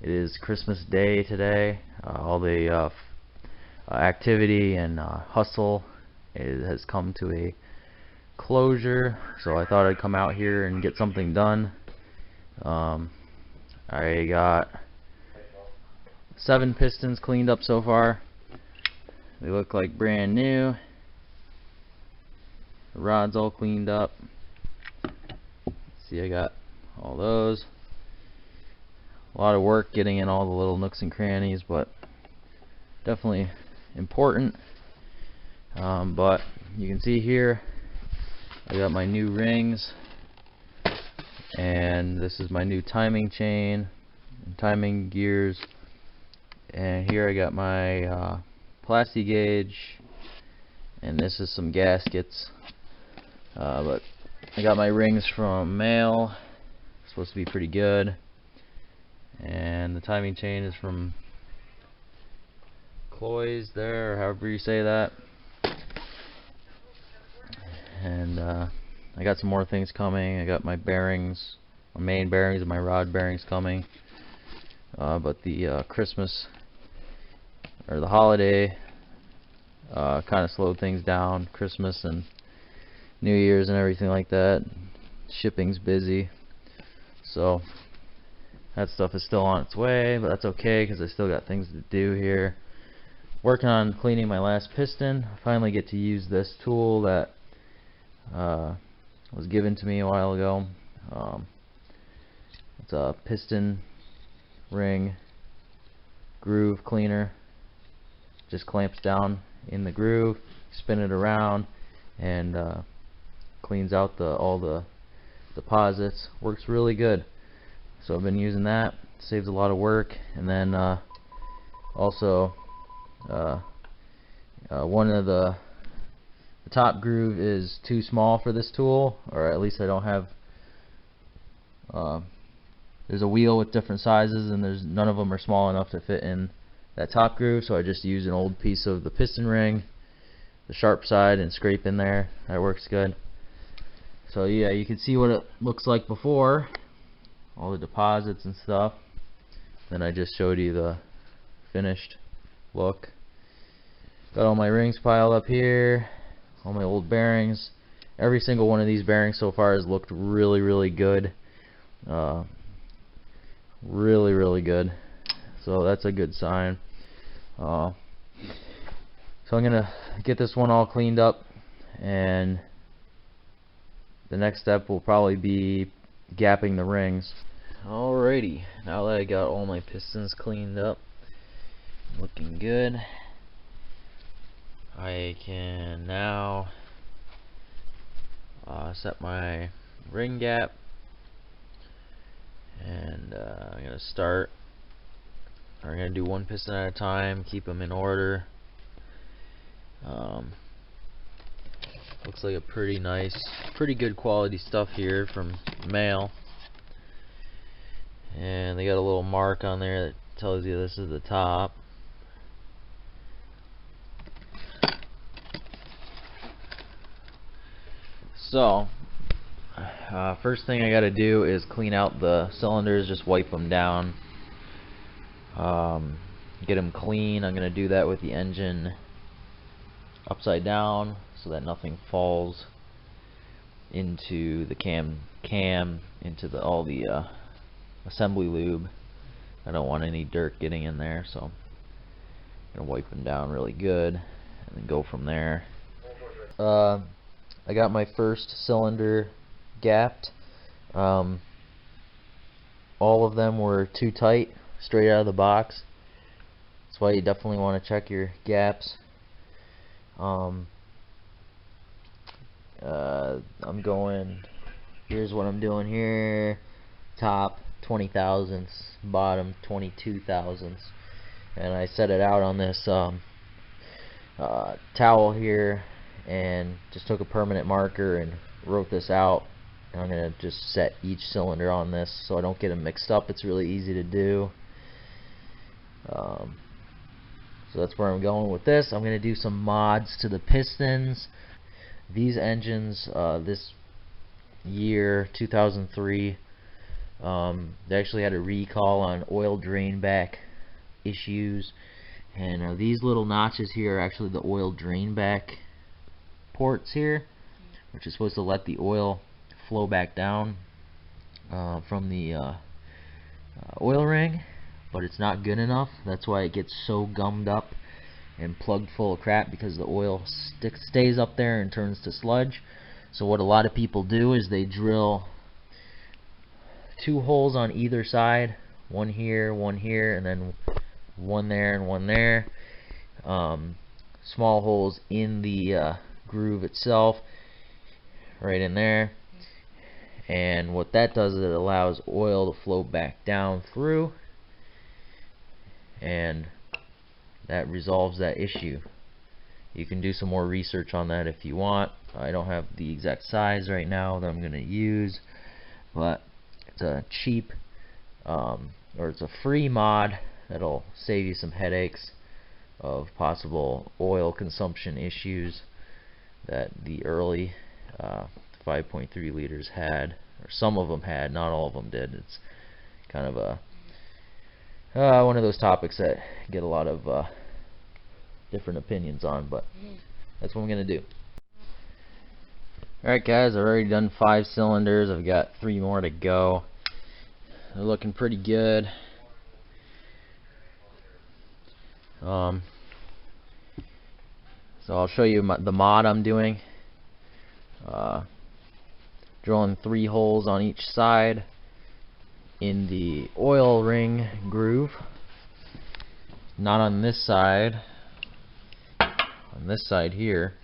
It is Christmas Day today. All the activity and hustle has come to a closure, so I thought I'd come out here and get something done. I got 7 pistons cleaned up so far. They look like brand new. The rod's all cleaned up. See, I got all those. A lot of work getting in all the little nooks and crannies, but definitely important. But you can see here I got my new rings, and this is my new timing chain and timing gears, and here I got my plasti gauge, and this is some gaskets. But I got my rings from mail. It's supposed to be pretty good. And the timing chain is from Cloys there, or however you say that. And I got some more things coming. I got my bearings, my main bearings and my rod bearings coming. But the Christmas or the holiday kind of slowed things down. Christmas and New Year's and everything like that. Shipping's busy, so that stuff is still on its way, but that's okay because I still got things to do here. Working on cleaning my last piston. I finally get to use this tool that was given to me a while ago. It's a piston ring groove cleaner. Just clamps down in the groove, spin it around, and cleans out all the deposits. Works really good. So I've been using that. Saves a lot of work. And then also one of the top groove is too small for this tool, or at least I don't have there's a wheel with different sizes, and none of them are small enough to fit in that top groove, so I just use an old piece of the piston ring, the sharp side, and scrape in there. That works good. So yeah, you can see what it looks like before, all the deposits and stuff. Then I just showed you the finished look. Got all my rings piled up here, all my old bearings. Every single one of these bearings so far has looked really good. Really good. So that's a good sign. So I'm gonna get this one all cleaned up, and the next step will probably be gapping the rings. Alrighty, now that I got all my pistons cleaned up, looking good, I can now set my ring gap, and I'm gonna start. I'm gonna do one piston at a time, keep them in order. Looks like a pretty nice, pretty good quality stuff here from mail. And they got a little mark on there that tells you this is the top. So first thing I gotta do is clean out the cylinders, just wipe them down, get them clean. I'm gonna do that with the engine upside down so that nothing falls into the cam into all the assembly lube. I don't want any dirt getting in there, so I'm gonna wipe them down really good and then go from there. I got my first cylinder gapped. All of them were too tight straight out of the box. That's why you definitely want to check your gaps. I'm going, here's what I'm doing here: top 20 thousandths, bottom 22 thousandths, and I set it out on this towel here, and just took a permanent marker and wrote this out. And I'm gonna just set each cylinder on this so I don't get them mixed up. It's really easy to do. So that's where I'm going with this. I'm gonna do some mods to the pistons. These engines, this year 2003, They actually had a recall on oil drain back issues, and these little notches here are actually the oil drain back ports here, which is supposed to let the oil flow back down from the oil ring, but it's not good enough. That's why it gets so gummed up and plugged full of crap, because the oil stays up there and turns to sludge. So what a lot of people do is they drill 2 holes on either side, one here, and then one there and one there. Small holes in the groove itself, right in there. And what that does is it allows oil to flow back down through, and that resolves that issue. You can do some more research on that if you want. I don't have the exact size right now that I'm going to use, but it's a cheap or it's a free mod that'll save you some headaches of possible oil consumption issues that the early 5.3 liters had, or some of them had, not all of them did. It's kind of a one of those topics that get a lot of different opinions on, but that's what I'm gonna do. Alright guys, I've already done 5 cylinders. I've got 3 more to go. They're looking pretty good. So I'll show you the mod I'm doing. Drilling 3 holes on each side in the oil ring groove. Not on this side. On this side here.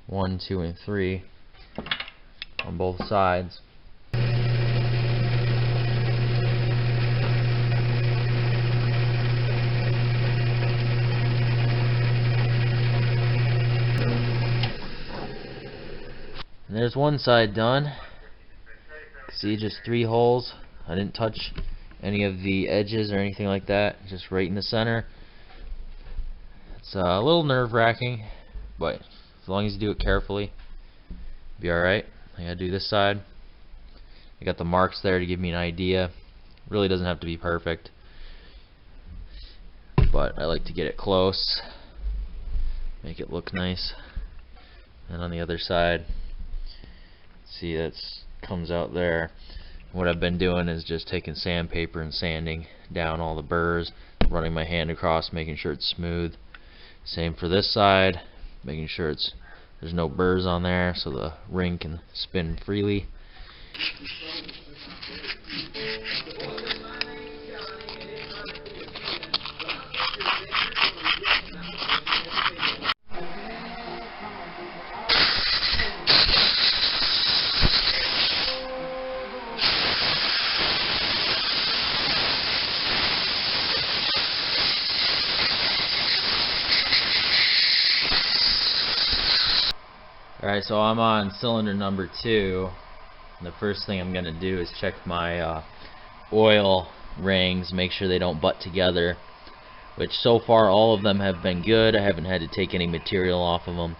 1, 2, and 3 on both sides. And there's one side done. See, just 3 holes. I didn't touch any of the edges or anything like that, just right in the center. It's a little nerve-wracking, but as long as you do it carefully, be alright. I gotta do this side. I got the marks there to give me an idea. Really doesn't have to be perfect, but I like to get it close, make it look nice. And on the other side, see, that's comes out there. What I've been doing is just taking sandpaper and sanding down all the burrs, running my hand across, making sure it's smooth. Same for this side, making sure there's no burrs on there so the ring can spin freely. Alright, so I'm on cylinder number 2. The first thing I'm going to do is check my oil rings, make sure they don't butt together, which so far all of them have been good. I haven't had to take any material off of them,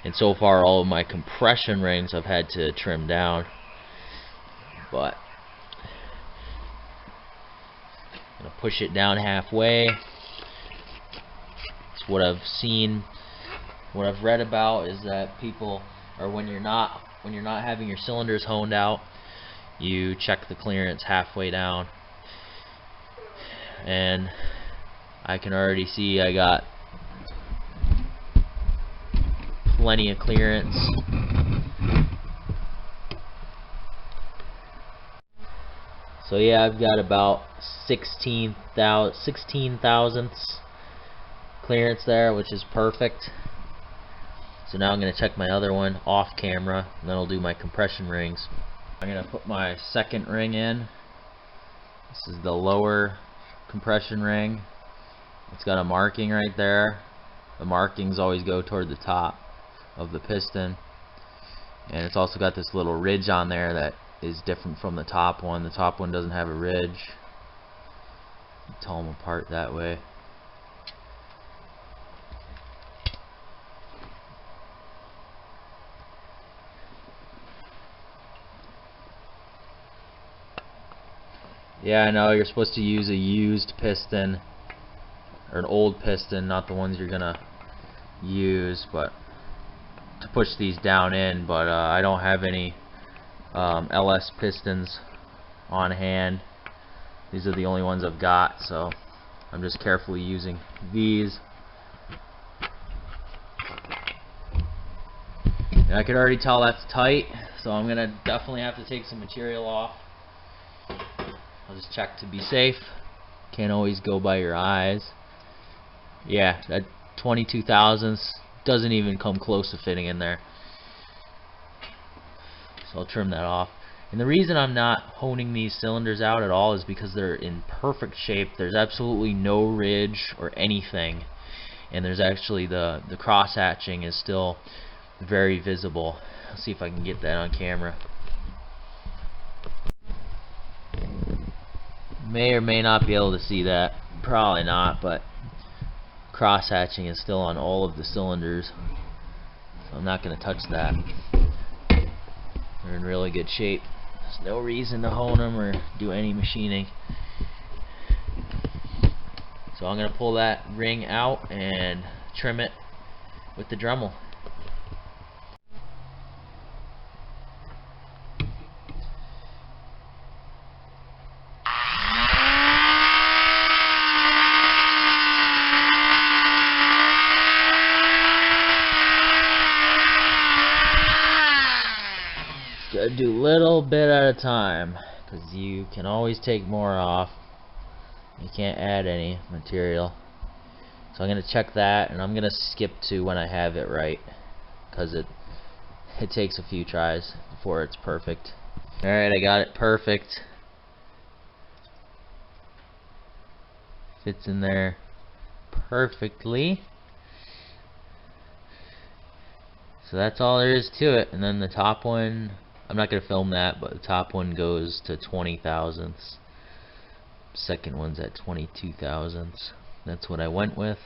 and so far all of my compression rings I've had to trim down. But I'm going to push it down halfway. It's what I've seen. What I've read about is that people, or when you're not having your cylinders honed out, you check the clearance halfway down. And I can already see I got plenty of clearance. So yeah, I've got about 16 thousandths clearance there, which is perfect. So now I'm going to check my other one off camera, and then I'll do my compression rings. I'm going to put my second ring in. This is the lower compression ring. It's got a marking right there. The markings always go toward the top of the piston. And it's also got this little ridge on there that is different from the top one. The top one doesn't have a ridge. Tell them apart that way. Yeah, I know you're supposed to use a used piston or an old piston, not the ones you're gonna use, but to push these down in. But I don't have any LS pistons on hand. These are the only ones I've got, so I'm just carefully using these. And I could already tell that's tight, so I'm gonna definitely have to take some material off. I'll just check to be safe. Can't always go by your eyes. Yeah, that 22 thousandths doesn't even come close to fitting in there. So I'll trim that off. And the reason I'm not honing these cylinders out at all is because they're in perfect shape. There's absolutely no ridge or anything. And there's actually the cross hatching is still very visible. Let's see if I can get that on camera. May or may not be able to see that. Probably not, but cross hatching is still on all of the cylinders. So I'm not going to touch that. They're in really good shape. There's no reason to hone them or do any machining. So I'm going to pull that ring out and trim it with the Dremel. Gotta do a little bit at a time, because you can always take more off. You can't add any material. So I'm gonna check that, and I'm gonna skip to when I have it right, because it takes a few tries before it's perfect. Alright, I got it perfect. Fits in there perfectly. So that's all there is to it. And then the top one, I'm not going to film that, but the top one goes to 20 thousandths. Second one's at 22 thousandths. That's what I went with.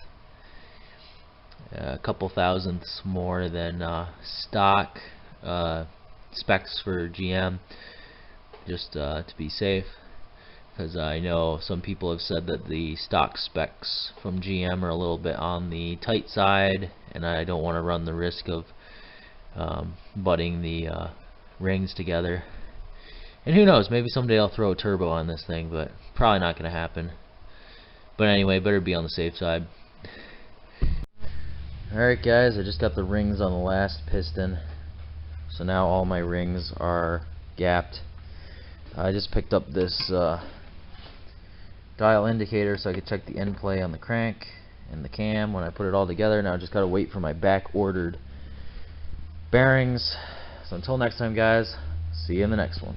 A couple thousandths more than stock specs for GM, just to be safe, because I know some people have said that the stock specs from GM are a little bit on the tight side, and I don't want to run the risk of butting the rings together. And who knows, maybe someday I'll throw a turbo on this thing, but probably not going to happen. But anyway, better be on the safe side. Alright guys, I just got the rings on the last piston, so now all my rings are gapped. I just picked up this dial indicator so I could check the end play on the crank and the cam when I put it all together. Now I just gotta wait for my back ordered bearings. So until next time guys, see you in the next one.